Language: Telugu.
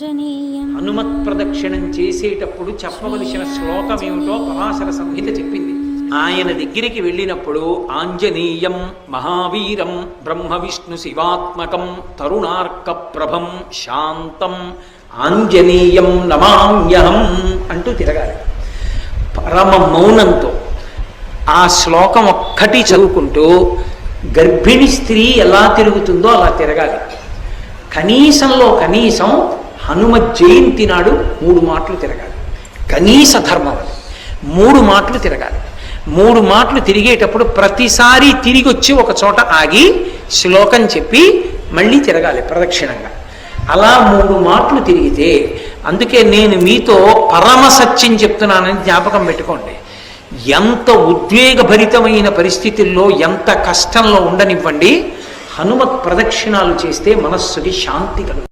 హనుమత్ ప్రదక్షిణం చేసేటప్పుడు చెప్పవలసిన శ్లోకం ఏమిటో పరాశర సంహిత చెప్పింది. ఆయన దగ్గరికి వెళ్ళినప్పుడు ఆంజనేయం మహావీరం బ్రహ్మ విష్ణు శివాత్మకం తరుణార్క ప్రభం శాంతం ఆంజనేయం నమామ్యహం అంటూ తిరగాలి. పరమ మౌనంతో ఆ శ్లోకం ఒక్కటి చదువుకుంటూ గర్భిణి స్త్రీ ఎలా తిరుగుతుందో అలా తిరగాలి. కనీసంలో కనీసం హనుమ జయంతి నాడు 3 మాటలు తిరగాలి. కనీస ధర్మం అది. 3 మాటలు తిరగాలి. 3 మాటలు తిరిగేటప్పుడు ప్రతిసారి తిరిగి వచ్చి ఒక చోట ఆగి శ్లోకం చెప్పి మళ్ళీ తిరగాలి ప్రదక్షిణంగా. అలా 3 మాటలు తిరిగితే, అందుకే నేను మీతో పరమ సత్యం చెప్తున్నానని జ్ఞాపకం పెట్టుకోండి. ఎంత ఉద్వేగభరితమైన పరిస్థితుల్లో, ఎంత కష్టంలో ఉండనివ్వండి, హనుమత్ ప్రదక్షిణాలు చేస్తే మనస్సుకి శాంతి కలుగుతుంది.